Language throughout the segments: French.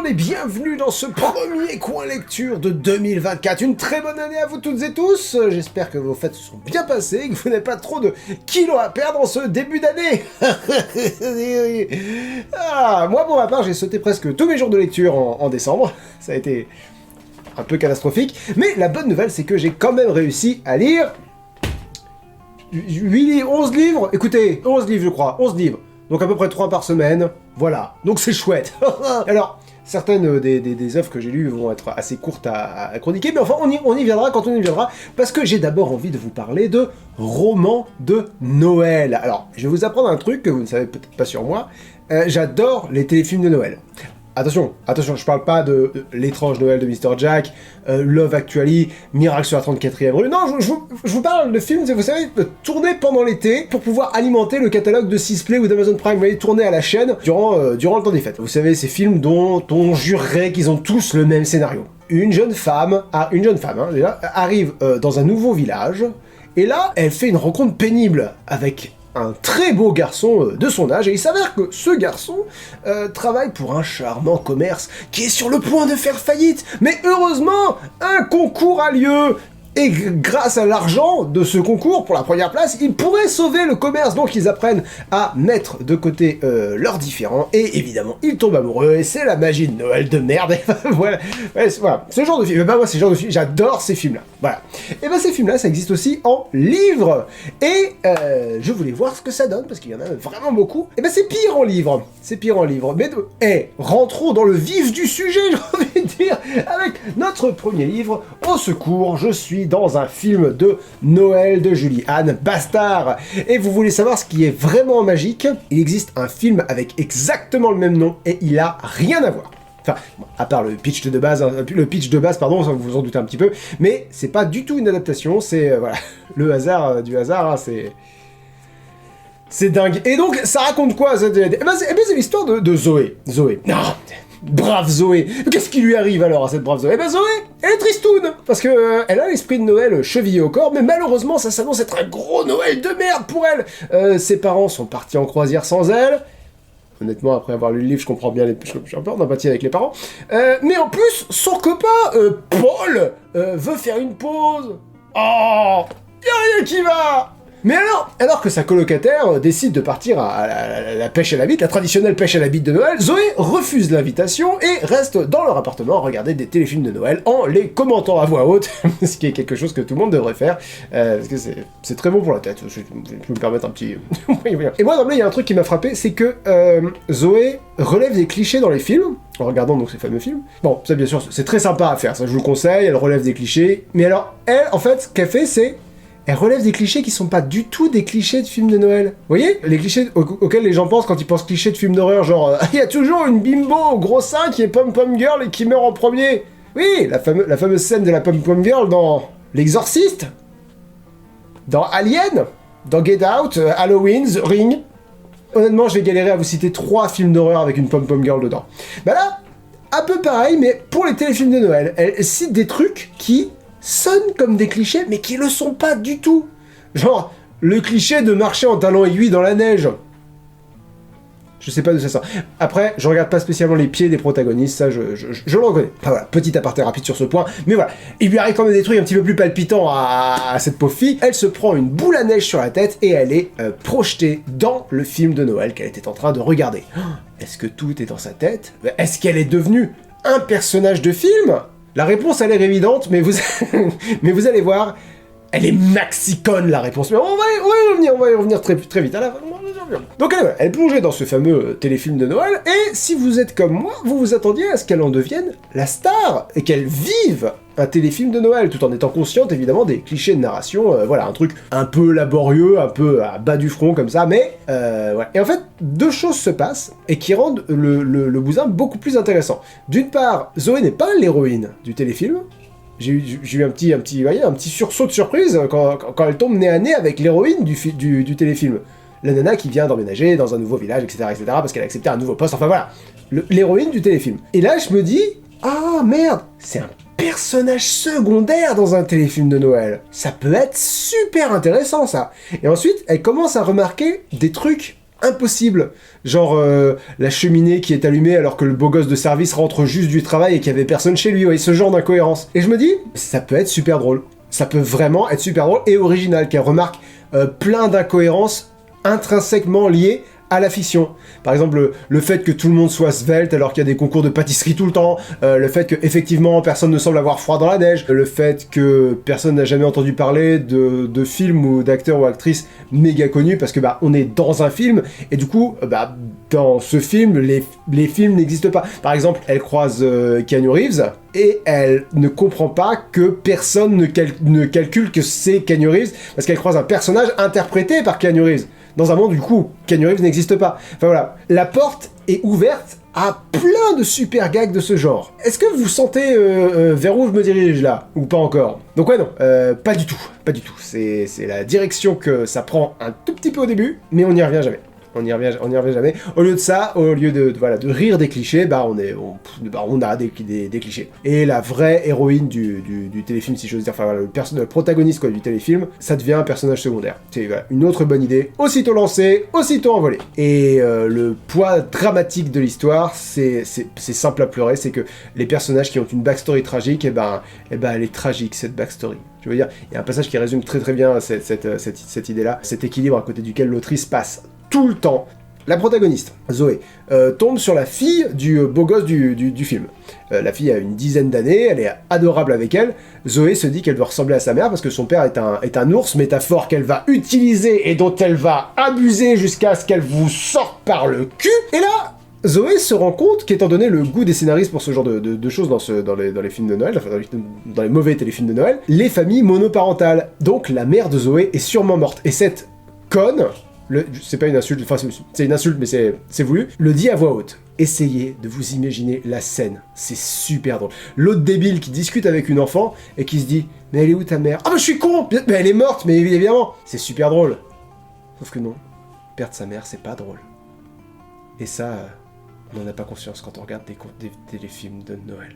et bienvenue dans ce premier coin lecture de 2024. Une très bonne année à vous toutes et tous. J'espère que vos fêtes se sont bien passées et que vous n'avez pas trop de kilos à perdre en ce début d'année. Moi pour ma part, j'ai sauté presque tous mes jours de lecture en décembre. Ça a été un peu catastrophique. Mais la bonne nouvelle, c'est que j'ai quand même réussi à lire 11 livres. Écoutez, 11 livres je crois, 11 livres. Donc à peu près 3 par semaine, voilà. Donc c'est chouette. Alors, certaines des œuvres que j'ai lues vont être assez courtes à chroniquer, mais enfin on y viendra quand on y viendra, parce que j'ai d'abord envie de vous parler de romans de Noël. Alors, je vais vous apprendre un truc que vous ne savez peut-être pas sur moi, j'adore les téléfilms de Noël. Attention, je parle pas de L'étrange Noël de Mr. Jack, Love Actually, Miracle sur la 34e rue. Non, je vous parle de films, vous savez, tournés pendant l'été pour pouvoir alimenter le catalogue de Sisplay ou d'Amazon Prime. Vous voyez, tournés à la chaîne durant le temps des fêtes. Vous savez, ces films dont on jurerait qu'ils ont tous le même scénario. Une jeune femme, déjà, arrive dans un nouveau village, et là, elle fait une rencontre pénible avec un très beau garçon de son âge, et il s'avère que ce garçon travaille pour un charmant commerce qui est sur le point de faire faillite. Mais heureusement, un concours a lieu, et grâce à l'argent de ce concours, pour la première place, ils pourraient sauver le commerce. Donc ils apprennent à mettre de côté leurs différends, et évidemment, ils tombent amoureux, et c'est la magie de Noël de merde. Voilà, ce genre de film. Bah moi, c'est genre de film, j'adore ces films-là. Voilà. Et ben ces films-là, ça existe aussi en livre. Et je voulais voir ce que ça donne, parce qu'il y en a vraiment beaucoup. Et ben c'est pire en livre. C'est pire en livre. Mais rentrons dans le vif du sujet, j'ai envie de dire, avec notre premier livre. Au secours, je suis dans un film de Noël de Julie-Anne Bastard. Et vous voulez savoir ce qui est vraiment magique? Il existe un film avec exactement le même nom, et il a rien à voir. Enfin, à part le pitch de base, pardon, vous vous en doutez un petit peu, mais c'est pas du tout une adaptation, c'est, voilà, le hasard du hasard, hein, c'est dingue. Et donc, ça raconte quoi? C'est l'histoire de Zoé. Ah, brave Zoé. Qu'est-ce qui lui arrive alors à cette brave Zoé? Zoé, elle est tristoune, parce que elle a l'esprit de Noël chevillé au corps, mais malheureusement, ça s'annonce être un gros Noël de merde pour elle. Ses parents sont partis en croisière sans elle. Honnêtement, après avoir lu le livre, je comprends bien, j'ai un peu d'empathie avec les parents. Mais en plus, son copain, Paul, veut faire une pause. Oh, y'a rien qui va. Mais alors que sa colocataire décide de partir à la pêche à la bite, la traditionnelle pêche à la bite de Noël, Zoé refuse l'invitation et reste dans leur appartement à regarder des téléfilms de Noël en les commentant à voix haute, ce qui est quelque chose que tout le monde devrait faire, parce que c'est très bon pour la tête, je peux me permettre un petit... Et moi, d'emblée, il y a un truc qui m'a frappé, c'est que Zoé relève des clichés dans les films, en regardant donc ces fameux films. Bon, ça bien sûr, c'est très sympa à faire, ça je vous le conseille, elle relève des clichés, mais alors, elle, en fait, ce qu'elle fait, c'est... Elle relève des clichés qui sont pas du tout des clichés de films de Noël. Vous voyez? Les clichés auxquels les gens pensent quand ils pensent clichés de films d'horreur, genre il y a toujours une bimbo au gros sein qui est pom-pom girl et qui meurt en premier. Oui, la fameuse scène de la pom-pom girl dans L'Exorciste, dans Alien, dans Get Out, Halloween, The Ring. Honnêtement, je vais galérer à vous citer 3 films d'horreur avec une pom-pom girl dedans. Bah là, un peu pareil, mais pour les téléfilms de Noël, elle cite des trucs qui sonnent comme des clichés, mais qui le sont pas du tout. Genre, le cliché de marcher en talons aiguilles dans la neige. Je sais pas d'où ça sort. Après, je regarde pas spécialement les pieds des protagonistes, ça je le reconnais. Enfin voilà, petit aparté rapide sur ce point, mais voilà. Il lui arrive quand même des trucs un petit peu plus palpitants à cette pauvre fille. Elle se prend une boule à neige sur la tête et elle est projetée dans le film de Noël qu'elle était en train de regarder. Est-ce que tout est dans sa tête? Est-ce qu'elle est devenue un personnage de film? La réponse a l'air évidente, mais vous allez voir, elle est maxi-conne la réponse. Mais on va y revenir très vite. Donc elle plongeait dans ce fameux téléfilm de Noël, et si vous êtes comme moi, vous vous attendiez à ce qu'elle en devienne la star, et qu'elle vive un téléfilm de Noël, tout en étant consciente évidemment des clichés de narration, voilà, un truc un peu laborieux, un peu à bas du front comme ça, mais ouais. Et en fait, 2 choses se passent, et qui rendent le bousin beaucoup plus intéressant. D'une part, Zoé n'est pas l'héroïne du téléfilm. J'ai eu un petit sursaut de surprise quand elle tombe nez à nez avec l'héroïne du téléfilm. La nana qui vient d'emménager dans un nouveau village, etc., parce qu'elle a accepté un nouveau poste, enfin voilà. L'héroïne du téléfilm. Et là, je me dis, ah merde, c'est un personnage secondaire dans un téléfilm de Noël. Ça peut être super intéressant, ça. Et ensuite, elle commence à remarquer des trucs impossibles. Genre la cheminée qui est allumée alors que le beau gosse de service rentre juste du travail et qu'il y avait personne chez lui, ouais, ce genre d'incohérence. Et je me dis, ça peut être super drôle. Ça peut vraiment être super drôle et original, qu'elle remarque plein d'incohérences intrinsèquement liées à la fiction. Par exemple, le fait que tout le monde soit svelte alors qu'il y a des concours de pâtisserie tout le temps, le fait que effectivement personne ne semble avoir froid dans la neige, le fait que personne n'a jamais entendu parler de films ou d'acteurs ou actrices méga connus parce que bah on est dans un film et du coup bah dans ce film les films n'existent pas. Par exemple, elle croise Keanu Reeves et elle ne comprend pas que personne ne calcule que c'est Keanu Reeves parce qu'elle croise un personnage interprété par Keanu Reeves. Dans un monde, du coup, Keanu Reeves n'existe pas. Enfin voilà, la porte est ouverte à plein de super gags de ce genre. Est-ce que vous sentez vers où je me dirige là? Ou pas encore? Donc ouais, non, pas du tout, pas du tout. C'est la direction que ça prend un tout petit peu au début, mais on n'y revient jamais. On n'y revient jamais. Au lieu de ça, au lieu de rire des clichés, bah on a des clichés. Et la vraie héroïne du téléfilm, si j'ose dire, enfin voilà, le protagoniste quoi, du téléfilm, ça devient un personnage secondaire. C'est voilà, une autre bonne idée, aussitôt lancée, aussitôt envolée. Et le poids dramatique de l'histoire, c'est simple à pleurer, c'est que les personnages qui ont une backstory tragique, et ben elle est tragique cette backstory. Je veux dire, il y a un passage qui résume très très bien cette idée-là, cet équilibre à côté duquel l'autrice passe tout le temps. La protagoniste, Zoé, tombe sur la fille du beau gosse du film. La fille a une dizaine d'années, elle est adorable avec elle. Zoé se dit qu'elle doit ressembler à sa mère parce que son père est un ours, métaphore qu'elle va utiliser et dont elle va abuser jusqu'à ce qu'elle vous sorte par le cul. Et là, Zoé se rend compte qu'étant donné le goût des scénaristes pour ce genre de choses dans les films de Noël, enfin dans les mauvais téléfilms de Noël, les familles monoparentales. Donc la mère de Zoé est sûrement morte. Et cette conne, c'est pas une insulte, enfin c'est une insulte mais c'est voulu, le dit à voix haute. Essayez de vous imaginer la scène, c'est super drôle. L'autre débile qui discute avec une enfant et qui se dit « Mais elle est où ta mère ?»« Ah mais je suis con, mais elle est morte, mais évidemment !» C'est super drôle. Sauf que non, perdre sa mère c'est pas drôle. Et ça, on n'en a pas conscience quand on regarde des téléfilms de Noël.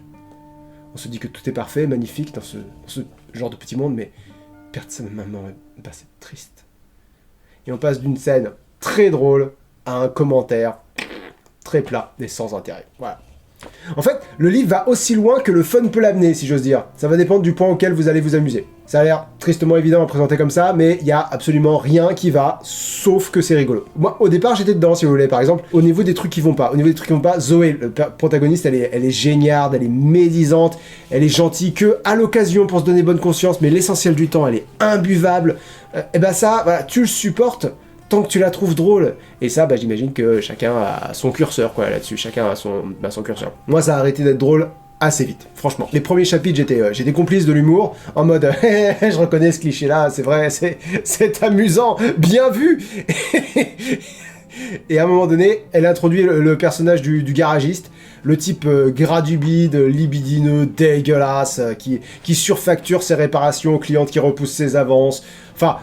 On se dit que tout est parfait, magnifique dans ce genre de petit monde, mais perdre sa maman, bah c'est triste. Et on passe d'une scène très drôle à un commentaire très plat et sans intérêt. Voilà. En fait, le livre va aussi loin que le fun peut l'amener, si j'ose dire. Ça va dépendre du point auquel vous allez vous amuser. Ça a l'air tristement évident à présenter comme ça, mais il y a absolument rien qui va, sauf que c'est rigolo. Moi, au départ, j'étais dedans, si vous voulez. Par exemple, au niveau des trucs qui vont pas. Zoé, le protagoniste, elle est géniarde, elle est médisante, elle est gentille que à l'occasion pour se donner bonne conscience, mais l'essentiel du temps, elle est imbuvable. Et ben ça, voilà, tu le supportes tant que tu la trouves drôle. Et ça, bah, j'imagine que chacun a son curseur, quoi, là-dessus. Chacun a son curseur. Moi, ça a arrêté d'être drôle assez vite, franchement. Les premiers chapitres, j'étais complice de l'humour, en mode je reconnais ce cliché-là, c'est vrai, c'est amusant, bien vu. Et à un moment donné, elle introduit le personnage du garagiste, le type gras du bide, libidineux, dégueulasse, qui surfacture ses réparations aux clientes, qui repousse ses avances. Enfin,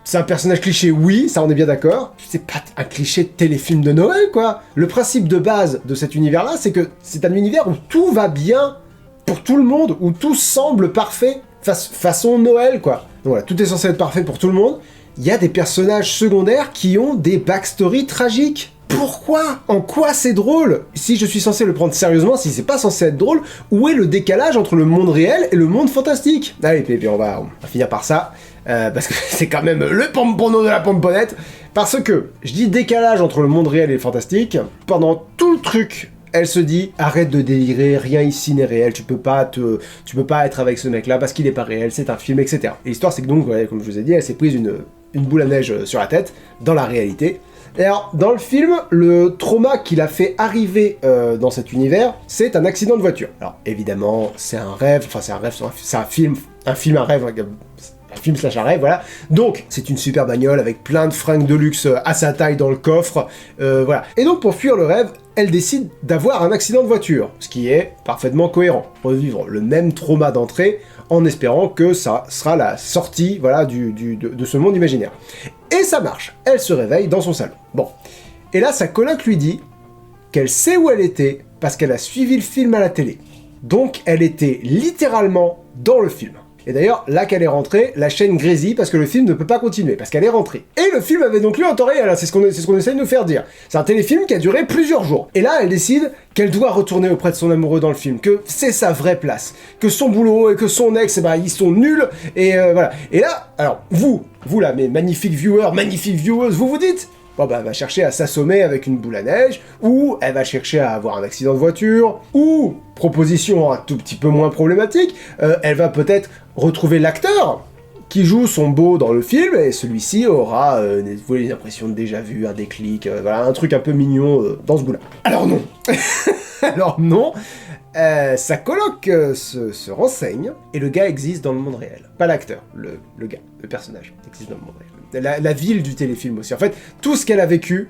c'est un personnage cliché, oui, ça on est bien d'accord. C'est pas un cliché de téléfilm de Noël, quoi. Le principe de base de cet univers-là, c'est que c'est un univers où tout va bien pour tout le monde, où tout semble parfait, façon Noël, quoi. Donc voilà, tout est censé être parfait pour tout le monde. Il y a des personnages secondaires qui ont des backstories tragiques. Pourquoi? En quoi c'est drôle? Si je suis censé le prendre sérieusement, si c'est pas censé être drôle, où est le décalage entre le monde réel et le monde fantastique? Allez, puis on va finir par ça, parce que c'est quand même le pompono de la pomponnette, parce que, je dis décalage entre le monde réel et le fantastique, pendant tout le truc, elle se dit, arrête de délirer, rien ici n'est réel, tu peux pas être avec ce mec-là parce qu'il est pas réel, c'est un film, etc. Et l'histoire, c'est que donc, voilà, comme je vous ai dit, elle s'est prise une boule à neige sur la tête, dans la réalité. Et alors, dans le film, le trauma qui l'a fait arriver dans cet univers, c'est un accident de voiture. Alors, évidemment, c'est un rêve, c'est un film, un film slash un rêve, voilà. Donc, c'est une super bagnole avec plein de fringues de luxe à sa taille dans le coffre, voilà. Et donc, pour fuir le rêve, elle décide d'avoir un accident de voiture, ce qui est parfaitement cohérent. Revivre le même trauma d'entrée en espérant que ça sera la sortie, voilà, de ce monde imaginaire. Et ça marche. Elle se réveille dans son salon. Bon. Et là, sa coloc lui dit qu'elle sait où elle était parce qu'elle a suivi le film à la télé. Donc, elle était littéralement dans le film. Et d'ailleurs, là qu'elle est rentrée, la chaîne grésille parce que le film ne peut pas continuer, parce qu'elle est rentrée. Et le film avait donc lieu en temps réel, c'est ce qu'on essaie de nous faire dire. C'est un téléfilm qui a duré plusieurs jours. Et là, elle décide qu'elle doit retourner auprès de son amoureux dans le film, que c'est sa vraie place, que son boulot et que son ex, ils sont nuls, et voilà. Et là, alors, vous là, mes magnifiques viewers, magnifiques viewers, vous vous dites... Bon bah elle va chercher à s'assommer avec une boule à neige, ou elle va chercher à avoir un accident de voiture, ou, proposition un tout petit peu moins problématique, elle va peut-être retrouver l'acteur qui joue son beau dans le film, et celui-ci aura une impression de déjà-vu, un déclic, voilà, un truc un peu mignon dans ce goût-là. Alors non. Alors non. Sa coloc se renseigne, et le gars existe dans le monde réel. Pas l'acteur, le gars, le personnage existe dans le monde réel. La ville du téléfilm aussi. En fait, tout ce qu'elle a vécu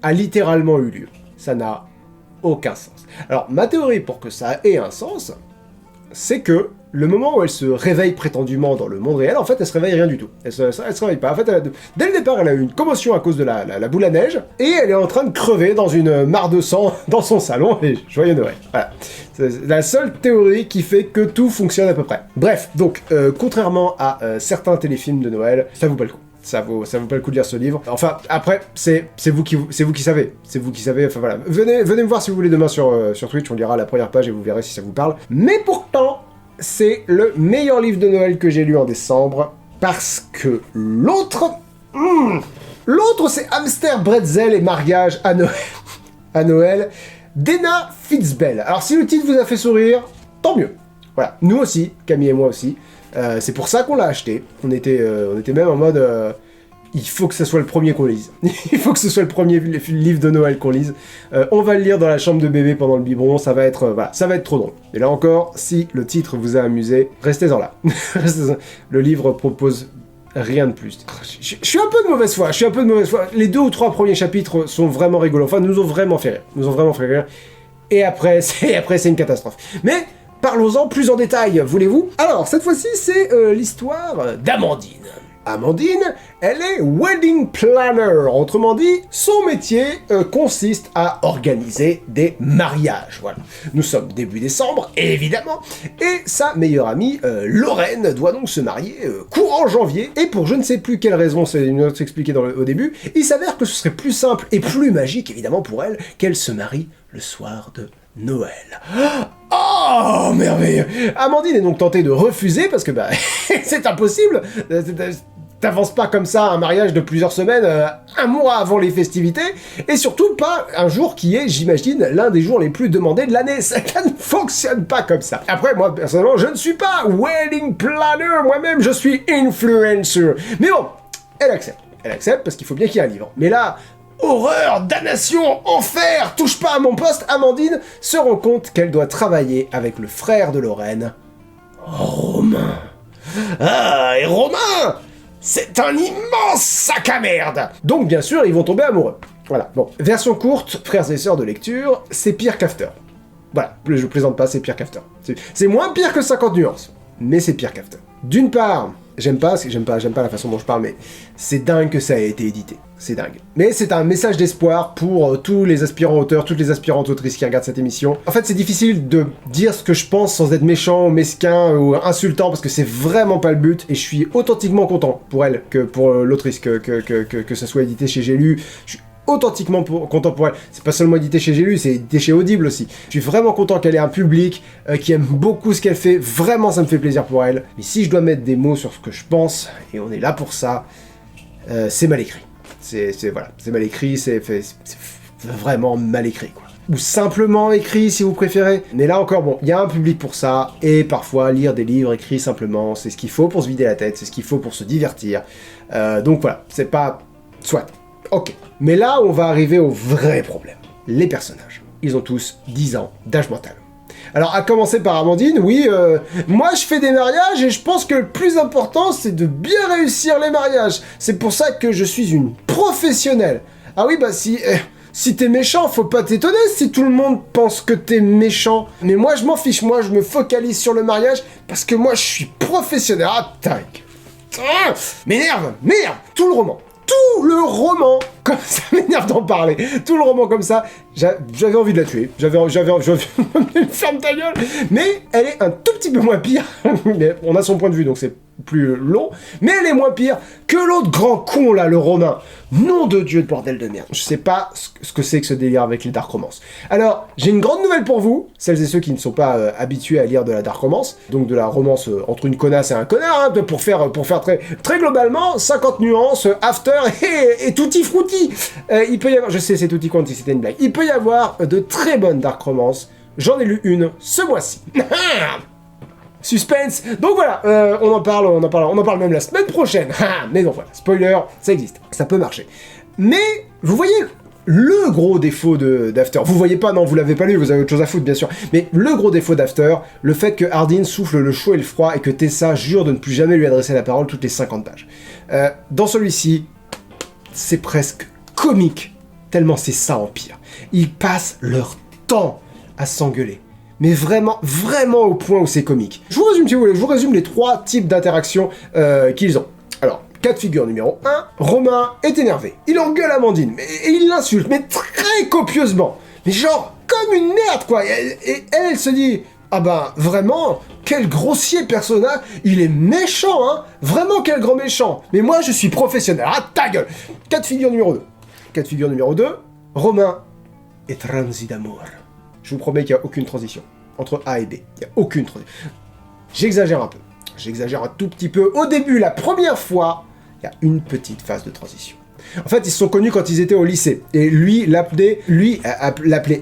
a littéralement eu lieu. Ça n'a aucun sens. Alors, ma théorie pour que ça ait un sens, c'est que le moment où elle se réveille prétendument dans le monde réel, en fait, elle se réveille rien du tout. Elle se réveille pas. En fait, dès le départ, elle a eu une commotion à cause de la boule à neige, et elle est en train de crever dans une mare de sang dans son salon, et joyeux Noël. Voilà. C'est la seule théorie qui fait que tout fonctionne à peu près. Bref, donc, contrairement à certains téléfilms de Noël, ça vaut pas le coup. Ça vaut pas le coup de lire ce livre. Enfin, après, c'est vous qui savez. C'est vous qui savez, enfin voilà. Venez me voir si vous voulez demain sur Twitch, on lira la première page et vous verrez si ça vous parle. Mais pourtant, c'est le meilleur livre de Noël que j'ai lu en décembre, parce que l'autre, c'est Hamster, Bretzel et Mariage à Noël. À Noël, d'Ena Fitzbell. Alors si le titre vous a fait sourire, tant mieux. Voilà, nous aussi, Camille et moi aussi. C'est pour ça qu'on l'a acheté. On était même en mode... il faut que ce soit le premier qu'on lise. Il faut que ce soit le premier livre de Noël qu'on lise. On va le lire dans la chambre de bébé pendant le biberon, ça va être trop drôle. Et là encore, si le titre vous a amusé, restez-en là. Le livre propose rien de plus. Je suis un peu de mauvaise foi, Les 2 ou 3 premiers chapitres sont vraiment rigolos. Enfin, nous ont vraiment fait rire. Et après, c'est une catastrophe. Mais... parlons-en plus en détail, voulez-vous? Alors, cette fois-ci, c'est l'histoire d'Amandine. Amandine, elle est wedding planner. Autrement dit, son métier consiste à organiser des mariages. Voilà. Nous sommes début décembre, évidemment, et sa meilleure amie, Lorraine, doit donc se marier courant janvier. Et pour je ne sais plus quelle raison, c'est une autre expliquée au début, il s'avère que ce serait plus simple et plus magique, évidemment, pour elle, qu'elle se marie le soir de Noël. Oh, merveilleux! Amandine est donc tentée de refuser parce que c'est impossible. T'avances pas comme ça un mariage de plusieurs semaines, un mois avant les festivités, et surtout pas un jour qui est, j'imagine, l'un des jours les plus demandés de l'année. Ça ne fonctionne pas comme ça. Après, moi, personnellement, je ne suis pas wedding planner, moi-même, je suis influencer. Mais bon, elle accepte parce qu'il faut bien qu'il y ait un livre. Mais là... horreur, damnation, enfer, touche pas à mon poste, Amandine se rend compte qu'elle doit travailler avec le frère de Lorraine, Romain. Ah, et Romain, c'est un immense sac à merde. Donc bien sûr, ils vont tomber amoureux. Voilà, bon. Version courte, frères et sœurs de lecture, c'est pire qu'After. Voilà, je plaisante pas, c'est pire qu'After. C'est moins pire que 50 nuances, mais c'est pire qu'After. D'une part, j'aime pas la façon dont je parle, mais c'est dingue que ça ait été édité. C'est dingue. Mais c'est un message d'espoir pour tous les aspirants auteurs, toutes les aspirantes autrices qui regardent cette émission. En fait, c'est difficile de dire ce que je pense sans être méchant ou mesquin ou insultant, parce que c'est vraiment pas le but, et je suis authentiquement content pour elle, que pour l'autrice, que ça soit édité chez J'ai lu. Je suis authentiquement content pour elle. C'est pas seulement édité chez J'ai lu, c'est édité chez Audible aussi. Je suis vraiment content qu'elle ait un public qui aime beaucoup ce qu'elle fait. Vraiment, ça me fait plaisir pour elle. Mais si je dois mettre des mots sur ce que je pense, et on est là pour ça, c'est mal écrit. C'est mal écrit, c'est vraiment mal écrit, quoi. Ou simplement écrit, si vous préférez. Mais là encore, bon, il y a un public pour ça, et parfois, lire des livres écrits simplement, c'est ce qu'il faut pour se vider la tête, c'est ce qu'il faut pour se divertir. Donc voilà, c'est pas... soit. Ok. Mais là, on va arriver au vrai problème. Les personnages. Ils ont tous 10 ans d'âge mental. Alors, à commencer par Amandine, oui, moi je fais des mariages et je pense que le plus important, c'est de bien réussir les mariages. C'est pour ça que je suis une professionnelle. Ah oui, bah si t'es méchant, faut pas t'étonner si tout le monde pense que t'es méchant. Mais moi, je m'en fiche, moi, je me focalise sur le mariage parce que moi, je suis professionnel. Ah, tac. M'énerve. Tout le roman comme ça m'énerve d'en parler. Tout le roman comme ça, j'avais envie de la tuer. J'avais envie de ferme ta gueule. Mais elle est un tout petit peu moins pire. On a son point de vue, donc c'est plus long, mais elle est moins pire que l'autre grand con là, le Romain. Nom de Dieu, de bordel de merde. Je sais pas ce que c'est que ce délire avec les dark romance. Alors, j'ai une grande nouvelle pour vous, celles et ceux qui ne sont pas habitués à lire de la dark romance, donc de la romance entre une connasse et un connard, hein, pour faire très, très globalement, 50 nuances, after et tutti frutti. Il peut y avoir, je sais, c'est tutti quanti, c'était une blague. Il peut y avoir de très bonnes dark romance. J'en ai lu une ce mois-ci. Suspense. Donc voilà, on en parle même la semaine prochaine. Mais non, voilà, spoiler, ça existe, ça peut marcher. Mais vous voyez le gros défaut d'After. Vous voyez pas, non, vous l'avez pas lu, vous avez autre chose à foutre, bien sûr. Mais le gros défaut d'After, le fait que Hardin souffle le chaud et le froid et que Tessa jure de ne plus jamais lui adresser la parole toutes les 50 pages. Dans celui-ci, c'est presque comique, tellement c'est ça en pire. Ils passent leur temps à s'engueuler. Mais vraiment, vraiment au point où c'est comique. Je vous résume, si vous voulez, je vous résume les 3 types d'interactions qu'ils ont. Alors, cas de figure numéro 1, Romain est énervé. Il engueule Amandine, et il l'insulte, mais très copieusement. Mais genre, comme une merde, quoi. Et elle se dit, ah ben, vraiment, quel grossier personnage, il est méchant, hein. Vraiment, quel grand méchant. Mais moi, je suis professionnel, ah, ta gueule. Cas de figure numéro 2. Cas de figure numéro 2, Romain est transi d'amour. Je vous promets qu'il n'y a aucune transition entre A et B. Il n'y a aucune transition. J'exagère un peu. J'exagère un tout petit peu. Au début, la première fois, il y a une petite phase de transition. En fait, ils se sont connus quand ils étaient au lycée. Et lui l'appelait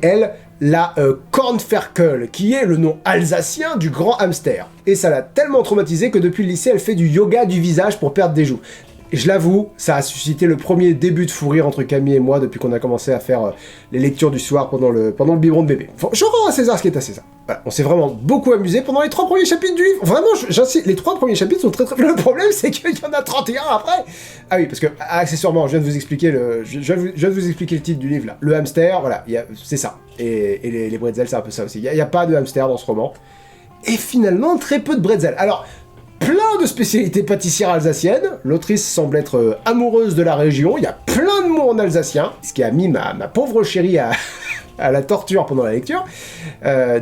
elle, la Kornferkel, qui est le nom alsacien du grand hamster. Et ça l'a tellement traumatisé que depuis le lycée, elle fait du yoga du visage pour perdre des joues. Et je l'avoue, ça a suscité le premier début de fou rire entre Camille et moi depuis qu'on a commencé à faire les lectures du soir pendant le biberon de bébé. Enfin, je rends à César ce qui est à César. Voilà, on s'est vraiment beaucoup amusé pendant les 3 premiers chapitres du livre. Vraiment, j'insiste, les 3 premiers chapitres sont très très... Le problème, c'est qu'il y en a 31 après. Ah oui, parce que, accessoirement, je viens de vous expliquer le titre du livre, là. Le hamster, voilà, c'est ça. Et les bretzels, c'est un peu ça aussi. Il n'y a pas de hamster dans ce roman. Et finalement, très peu de bretzels. Alors... plein de spécialités pâtissières alsaciennes, l'autrice semble être amoureuse de la région, il y a plein de mots en alsacien, ce qui a mis ma pauvre chérie à la torture pendant la lecture.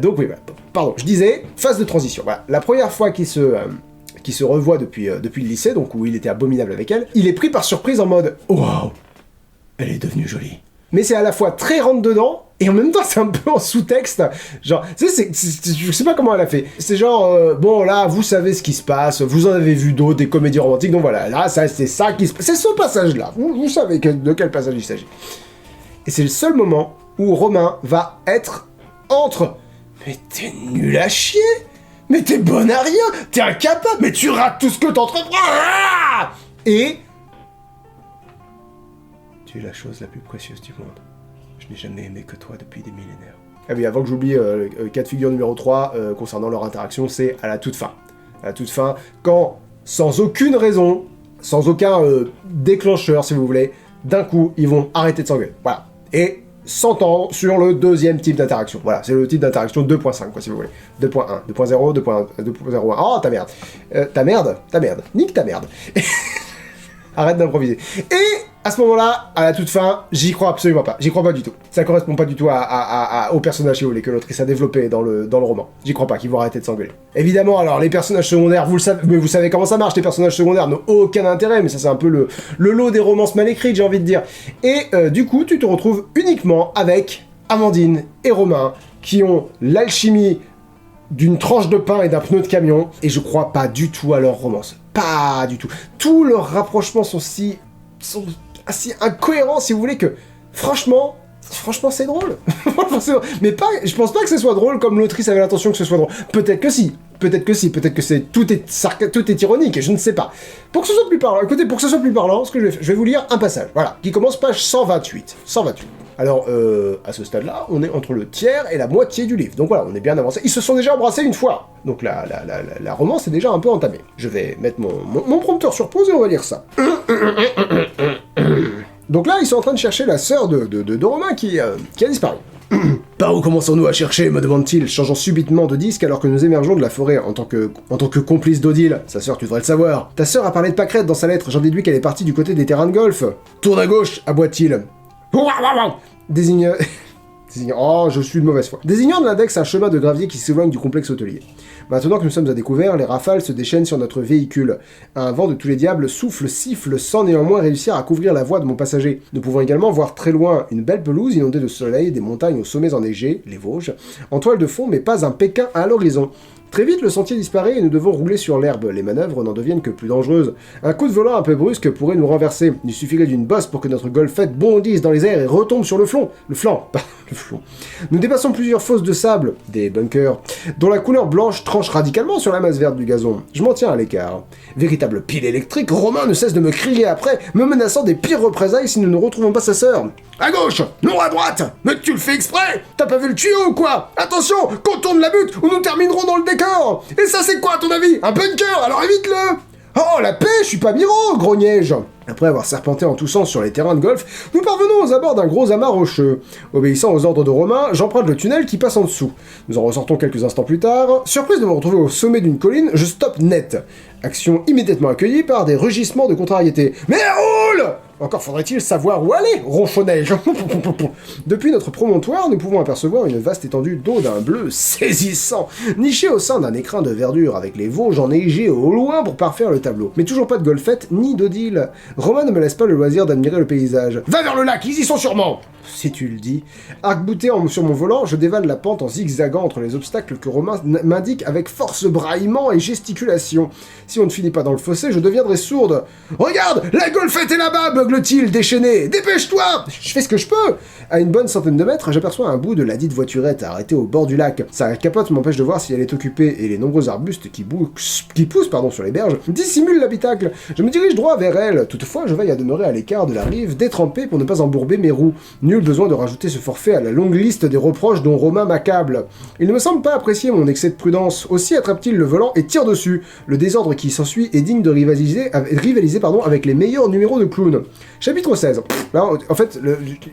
Donc oui, voilà. Pardon, je disais, phase de transition. Voilà. La première fois qu'il se revoit depuis le lycée, donc où il était abominable avec elle, il est pris par surprise en mode « Wow, elle est devenue jolie ». Mais c'est à la fois très rentre-dedans, et en même temps c'est un peu en sous-texte, genre, tu sais, je sais pas comment elle a fait, c'est genre, bon là, vous savez ce qui se passe, vous en avez vu d'autres, des comédies romantiques, donc voilà, là, c'est ça qui se passe, c'est ce passage-là, vous savez de quel passage il s'agit. Et c'est le seul moment où Romain va être entre, mais t'es nul à chier, mais t'es bon à rien, t'es incapable, mais tu rates tout ce que t'entreprends, et... tu es la chose la plus précieuse du monde. Je n'ai jamais aimé que toi depuis des millénaires. Ah oui, avant que j'oublie, cas de figure numéro 3, concernant leur interaction, c'est à la toute fin. À la toute fin, quand, sans aucune raison, sans aucun déclencheur, si vous voulez, d'un coup, ils vont arrêter de s'engueuler. Voilà. Et s'entendre sur le deuxième type d'interaction. Voilà, c'est le type d'interaction 2.5, quoi, si vous voulez. 2.1, 2.0, 2.01. Oh, ta merde. Ta merde. Nique ta merde. Arrête d'improviser. Et à ce moment-là, à la toute fin, j'y crois absolument pas. J'y crois pas du tout. Ça correspond pas du tout au personnage, si vous voulez, que l'autrice a développé dans le roman. J'y crois pas qu'ils vont arrêter de s'engueuler. Évidemment, alors, les personnages secondaires, vous le savez, mais vous savez comment ça marche, les personnages secondaires n'ont aucun intérêt, mais ça c'est un peu le lot des romances mal écrites, j'ai envie de dire. Et du coup, tu te retrouves uniquement avec Amandine et Romain, qui ont l'alchimie d'une tranche de pain et d'un pneu de camion, et je crois pas du tout à leur romance. Pas du tout. Tous leurs rapprochements sont assez incohérents, si vous voulez, que franchement c'est drôle. Mais pas, je pense pas que ce soit drôle comme l'autrice avait l'intention que ce soit drôle. Peut-être que si, peut-être que c'est tout est ironique, je ne sais pas. Pour que ce soit plus parlant, écoutez, pour que ce soit plus parlant, ce que je vais vous lire un passage, voilà, qui commence page 128. Alors, à ce stade-là, on est entre le tiers et la moitié du livre. Donc voilà, on est bien avancé. Ils se sont déjà embrassés une fois. Donc la romance est déjà un peu entamée. Je vais mettre mon prompteur sur pause et on va lire ça. Donc là, ils sont en train de chercher la sœur de Romain qui a disparu. Par où commençons-nous à chercher, me demande-t-il, changeant subitement de disque alors que nous émergeons de la forêt en tant que complice d'Odile. Sa sœur, tu devrais le savoir. Ta sœur a parlé de pâquerettes dans sa lettre, j'en déduis qu'elle est partie du côté des terrains de golf. Tourne à gauche, aboie-t-il. Désigne... Oh, je suis de mauvaise foi. Désignant de l'index un chemin de gravier qui s'éloigne du complexe hôtelier. Maintenant que nous sommes à découvert, les rafales se déchaînent sur notre véhicule. Un vent de tous les diables souffle, siffle, sans néanmoins réussir à couvrir la voie de mon passager. Nous pouvons également voir très loin une belle pelouse inondée de soleil, des montagnes aux sommets enneigés, les Vosges, en toile de fond, mais pas un Pékin à l'horizon. Très vite, le sentier disparaît et nous devons rouler sur l'herbe. Les manœuvres n'en deviennent que plus dangereuses. Un coup de volant un peu brusque pourrait nous renverser. Il suffirait d'une bosse pour que notre Golfette bondisse dans les airs et retombe sur le flanc. Le flanc. Nous dépassons plusieurs fosses de sable, des bunkers, dont la couleur blanche tranche radicalement sur la masse verte du gazon. Je m'en tiens à l'écart. Véritable pile électrique, Romain ne cesse de me crier après, me menaçant des pires représailles si nous ne retrouvons pas sa sœur. À gauche, non à droite. Mais tu le fais exprès. T'as pas vu le tuyau ou quoi? Attention, contourne la butte ou nous terminerons dans le décor. Et ça c'est quoi à ton avis? Un bunker, alors évite-le. Oh, la paix, je suis pas Miro, grognai-je. Après avoir serpenté en tous sens sur les terrains de golf, nous parvenons aux abords d'un gros amas rocheux. Obéissant aux ordres de Romain, j'emprunte le tunnel qui passe en dessous. Nous en ressortons quelques instants plus tard. Surprise de me retrouver au sommet d'une colline, je stoppe net. Action immédiatement accueillie par des rugissements de contrariété. Mais roule! Encore faudrait-il savoir où aller, ronchonnai-je. Depuis notre promontoire, nous pouvons apercevoir une vaste étendue d'eau d'un bleu saisissant, nichée au sein d'un écrin de verdure, avec les Vosges enneigées au loin pour parfaire le tableau. Mais toujours pas de Golfette ni d'Odile. Romain ne me laisse pas le loisir d'admirer le paysage. Va vers le lac, ils y sont sûrement! Si tu le dis. Arc-bouté sur mon volant, je dévale la pente en zigzagant entre les obstacles que Romain m'indique avec force braillement et gesticulation. Si on ne finit pas dans le fossé, je deviendrai sourde. Regarde, la Golfette est là-bas, beugle-t-il, déchaîné. Dépêche-toi! Je fais ce que je peux. À une bonne centaine de mètres, j'aperçois un bout de la dite voiturette arrêtée au bord du lac. Sa capote m'empêche de voir si elle est occupée et les nombreux arbustes qui poussent sur les berges dissimulent l'habitacle. Je me dirige droit vers elle. Toutefois, je veille à demeurer à l'écart de la rive, détrempé pour ne pas embourber mes roues. Nul besoin de rajouter ce forfait à la longue liste des reproches dont Romain m'accable. Il ne me semble pas apprécier mon excès de prudence. Aussi attrape-t-il le volant et tire dessus. Le désordre qui s'ensuit est digne de rivaliser avec les meilleurs numéros de clown. Chapitre 16. Là, en fait,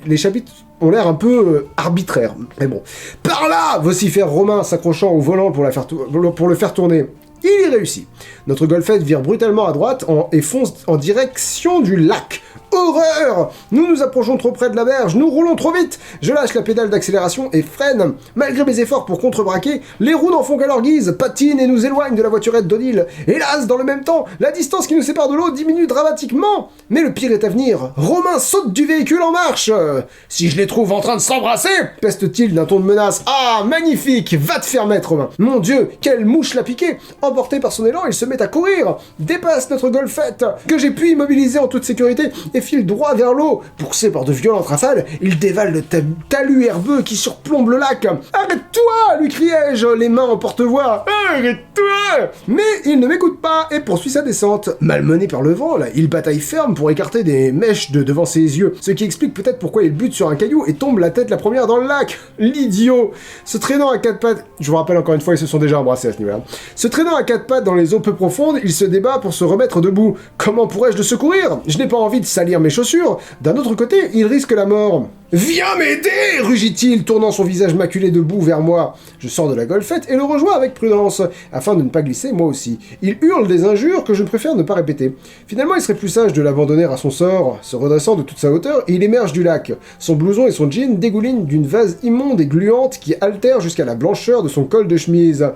les chapitres ont l'air un peu arbitraires. Mais bon. Par là, vocifère Romain, s'accrochant au volant pour le faire tourner. Il y réussit. Notre Golfette vire brutalement à droite et fonce en direction du lac. Horreur! Nous nous approchons trop près de la berge, nous roulons trop vite! Je lâche la pédale d'accélération et freine. Malgré mes efforts pour contrebraquer, les roues n'en font qu'à leur guise, patinent et nous éloignent de la voiturette d'Odile. Hélas, dans le même temps, la distance qui nous sépare de l'eau diminue dramatiquement. Mais le pire est à venir. Romain saute du véhicule en marche. Si je les trouve en train de s'embrasser, peste-t-il d'un ton de menace. Ah, magnifique! Va te faire mettre, Romain. Mon Dieu, quelle mouche l'a piqué! Emporté par son élan, il se met à courir, dépasse notre Golfette, que j'ai pu immobiliser en toute sécurité, et file droit vers l'eau. Poussé par de violentes rafales, il dévale le talus herbeux qui surplombe le lac. « Arrête-toi !» lui criai-je, les mains en porte-voix. « Arrête-toi !» Mais il ne m'écoute pas et poursuit sa descente. Malmené par le vent, là, il bataille ferme pour écarter des mèches de devant ses yeux, ce qui explique peut-être pourquoi il bute sur un caillou et tombe la tête la première dans le lac. L'idiot! Se traînant à quatre pattes... Je vous rappelle encore une fois, ils se sont déjà embrassés à ce niveau-là. Se traînant à quatre pattes dans les eaux peu profondes, il se débat pour se remettre debout. Comment pourrais-je le secourir? Je n'ai pas envie de salir mes chaussures. D'un autre côté, il risque la mort. « Viens m'aider !» rugit-il, tournant son visage maculé de boue vers moi. Je sors de la Golfette et le rejoins avec prudence, afin de ne pas glisser moi aussi. Il hurle des injures que je préfère ne pas répéter. Finalement, il serait plus sage de l'abandonner à son sort. Se redressant de toute sa hauteur, il émerge du lac. Son blouson et son jean dégoulinent d'une vase immonde et gluante qui altère jusqu'à la blancheur de son col de chemise.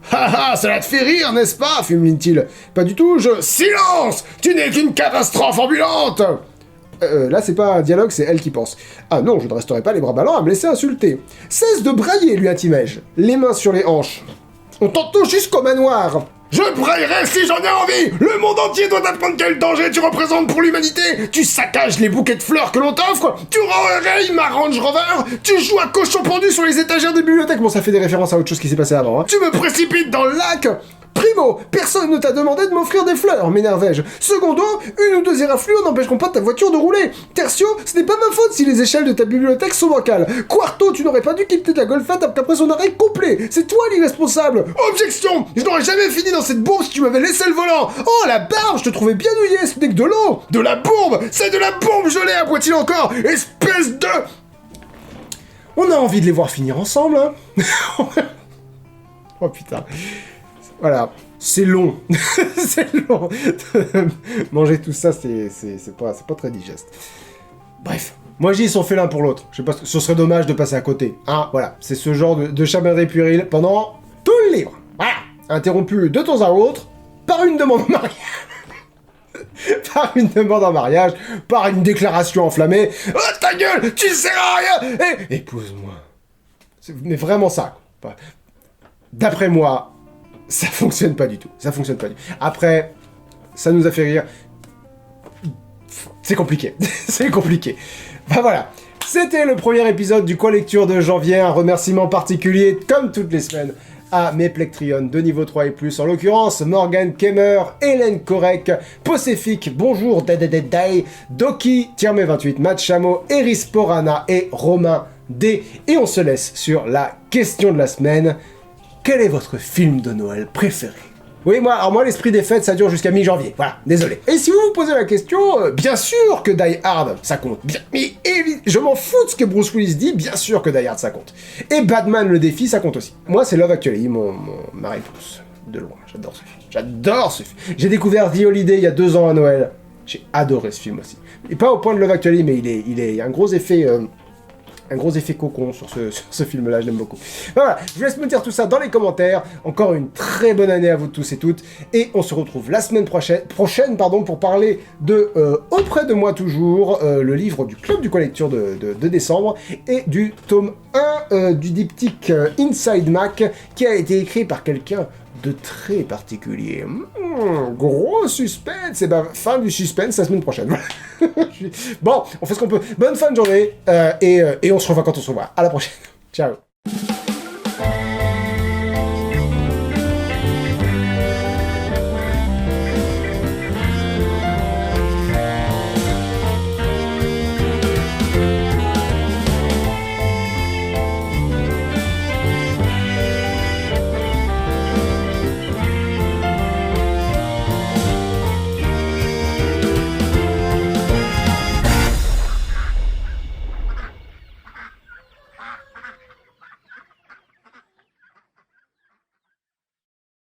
« Ha ha, cela te fait rire, n'est-ce pas ?» fulmine-t-il. « Pas du tout, Silence! Tu n'es qu'une catastrophe ambulante !» Là, c'est pas un dialogue, c'est elle qui pense. Ah non, je ne resterai pas les bras ballants à me laisser insulter. Cesse de brailler, lui intimai-je. Les mains sur les hanches. On t'entend jusqu'au manoir. Je braillerai si j'en ai envie. Le monde entier doit apprendre quel danger tu représentes pour l'humanité. Tu saccages les bouquets de fleurs que l'on t'offre. Tu rayes ma Range Rover. Tu joues à cochon pendu sur les étagères des bibliothèques. Bon, ça fait des références à autre chose qui s'est passé avant. Hein. Tu me précipites dans le lac. Primo, personne ne t'a demandé de m'offrir des fleurs, m'énervai-je. Secondo, une ou deux éraflures n'empêcheront pas ta voiture de rouler. Tertio, ce n'est pas ma faute si les échelles de ta bibliothèque sont bancales. Quarto, tu n'aurais pas dû quitter la Golfette après son arrêt complet. C'est toi l'irresponsable. Objection! Je n'aurais jamais fini dans cette bourbe si tu m'avais laissé le volant. Oh, la barbe, je te trouvais bien douillé, ce n'est que de l'eau. De la bourbe! C'est de la bourbe gelée, aboie-t-il encore. Espèce de... On a envie de les voir finir ensemble, hein. Oh putain. Voilà. C'est long. C'est long. Manger tout ça, c'est pas très digeste. Bref. Moi, je dis, ils sont faits l'un pour l'autre. Je sais pas, ce serait dommage de passer à côté. Hein, voilà. C'est ce genre de chamaillerie puérile pendant tout le livre. Voilà. Interrompu de temps à autre par une demande en mariage. Par une demande en mariage, par une déclaration enflammée. Oh, ta gueule, tu sers à rien. Épouse-moi. Mais vraiment ça. D'après moi, ça fonctionne pas du tout. Ça fonctionne pas du tout. Après, ça nous a fait rire. C'est compliqué. C'est compliqué. Ben voilà. C'était le premier épisode du Colecture de janvier. Un remerciement particulier, comme toutes les semaines, à mes Plectrions de niveau 3 et plus, en l'occurrence Morgan Kemmer, Hélène Korek, Poséfique, Bonjour Dai, Doki, Tiermé 28, Matt Chamo, Eris Porana et Romain D. Et on se laisse sur la question de la semaine. Quel est votre film de Noël préféré? Oui, moi, l'esprit des fêtes, ça dure jusqu'à mi-janvier. Voilà, désolé. Et si vous vous posez la question, bien sûr que Die Hard, ça compte. Bien, mais je m'en fous de ce que Bruce Willis dit, bien sûr que Die Hard, ça compte. Et Batman, le défi, ça compte aussi. Moi, c'est Love Actually, ma réponse. De loin, j'adore ce film. J'adore ce film. J'ai découvert The Holiday il y a 2 ans à Noël. J'ai adoré ce film aussi. Et pas au point de Love Actually, mais il y a un gros effet... Un gros effet cocon sur ce film-là, je l'aime beaucoup. Voilà, je vous laisse me dire tout ça dans les commentaires. Encore une très bonne année à vous tous et toutes. Et on se retrouve la semaine prochaine pour parler de Auprès de moi toujours, le livre du Club du Collecture de décembre, et du tome 1 du diptyque Inside Mac, qui a été écrit par quelqu'un de très particulier. Gros suspense. Et ben, fin du suspense la semaine prochaine. Bon, on fait ce qu'on peut. Bonne fin de journée, et on se revoit quand on se revoit. À la prochaine. Ciao.